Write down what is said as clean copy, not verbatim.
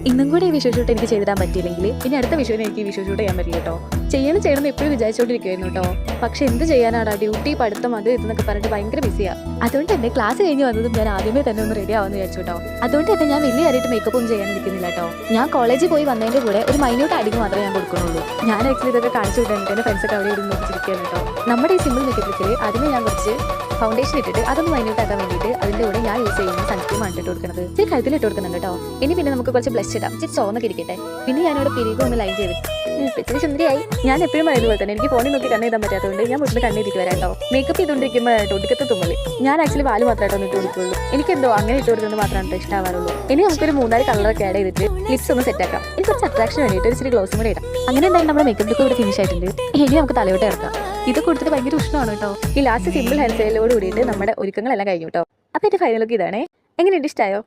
ഇന്നും കൂടെ ഈ വിഷു ഷൂട്ട് എനിക്ക് ചെയ്തിടാൻ പറ്റിയില്ലെങ്കിൽ ഇനി അടുത്ത വിഷുവിന് എനിക്ക് ഈ വിഷു ഷൂട്ട് ചെയ്യാൻ പറ്റില്ല കേട്ടോ. ചെയ്യണം എപ്പോഴും വിചാരിച്ചോണ്ടിരിക്കുമായിരുന്നു കേട്ടോ. പക്ഷെ എന്ത് ചെയ്യാനാണ്, ഡ്യൂട്ടി പഠിത്തം അത് ഇതെന്നൊക്കെ പറഞ്ഞിട്ട് ഭയങ്കര ബിസിയാണ്. അതുകൊണ്ട് തന്നെ ക്ലാസ് കഴിഞ്ഞ് വന്നതും ഞാൻ ആദ്യമേ തന്നെ ഒന്ന് റെഡി ആവാന്ന് വിചാരിച്ചു കേട്ടോ. അതുകൊണ്ട് തന്നെ ഞാൻ വലിയ കാര്യമായിട്ട് മേക്കപ്പ് ഒന്നും ചെയ്യാനിരിക്കുന്നില്ല കേട്ടോ. ഞാൻ കോളേജിൽ പോയി വന്നതിന്റെ കൂടെ ഒരു മൈന്യൂട്ട് ആഡിങ് മാത്രമേ ഞാൻ കൊടുക്കുന്നുള്ളൂ. ഞാൻ ആക്ച്വലി ഇതൊക്കെ കാണിച്ചു വിട്ടിട്ട് എൻ്റെ ഫ്രണ്ട്സൊക്കെ അവിടെ ഇരുന്ന് നോക്കിച്ചിരിക്കുകയാണ് കേട്ടോ. നമ്മുടെ ഈ സിമ്പിൾ മേക്കപ്പ് ലുക്കിൽ ആദ്യമേ ഞാൻ കുറച്ച് ഫൗണ്ടേഷൻ ഇട്ടിട്ട് അതൊന്ന് മൈന്യൂട്ട് ആക്കാൻ വേണ്ടിയിട്ട് അതിൻ്റെ കൂടെ ഞാൻ യൂസ് ചെയ്യുന്ന സൺസ്ക്രീം ആണ് ഇട്ട് കൊടുക്കുന്നത്. ഇച്ചിരി കഴുത്തിൽ ഇട്ട് കൊടുക്കുന്നുണ്ട് കേട്ടോ. ഇനി പിന്നെ നമുക്ക് കുറച്ച് ബ്ലഷ് ഇടാം, ഇച്ചിരി ചോന്നൊക്കെ ഇരിക്കട്ടെ. പിന്നെ ഞാനിവിടെ പിരികെ ഒന്ന് ലൈൻ ചെയ്ത് ഇച്ചിരി സുന്ദരിയായി. ഞാൻ എപ്പോഴും അതുപോലെ തന്നെ എനിക്ക് ഫോണിൽ നോക്കി കണ്ണെഴുതാൻ പറ്റാത്തതുകൊണ്ട് ഞാൻ വീട്ടിൽ കണ്ണെഴുതിട്ട് വരാം കേട്ടോ. മേക്കപ്പ് ചെയ്തുകൊണ്ടിരിക്കുമ്പോൾ ഒടുക്കത്തെ തുമ്മല്. ഞാൻ ആക്ച്വലി വാല് മാത്രമായിട്ടൊന്നും ഇട്ട് കൊടുക്കുള്ളൂ. എനിക്കെന്തോ അങ്ങനെ ഇട്ട് കൊടുക്കുന്നത് മാത്രമാണ് ഇഷ്ടമാവാറുള്ളൂ. ഇനി നമുക്കൊരു 3-4 കളറൊക്കെ ആഡ് ചെയ്തിട്ട് ലിപ്സ് ഒന്ന് സെറ്റ് ആക്കാം. എനിക്ക് കുറച്ച് അട്രാക്ഷൻ വേണ്ടിയിട്ട് ഒരു ഇച്ചിരി ഗ്ലോസും കൂടെ ഇടാം. അങ്ങനെ എന്തായാലും നമ്മുടെ മേക്കപ്പ് ലുക്ക് ഇവിടെ ഫിനിഷ് ആയിട്ടുണ്ട്. ഇനി നമുക്ക് തലയോട്ട് ഇറക്കാം. ഇത് കൊടുത്തിട്ട് ഭയങ്കര ഉഷ്ണമാണ് കേട്ടോ. ഈ ലാസ്റ്റ് സിമ്പിൾ ഹെയർ സ്റ്റൈലോട് കൂടിയിട്ട് നമ്മുടെ ഒരുക്കങ്ങളെല്ലാം കഴിഞ്ഞു കേട്ടോ. അപ്പോൾ എൻ്റെ ഫൈനൽ ലുക്ക് ഇതാണേ. എങ്ങനെയുണ്ട്, ഇഷ്ടമായോ?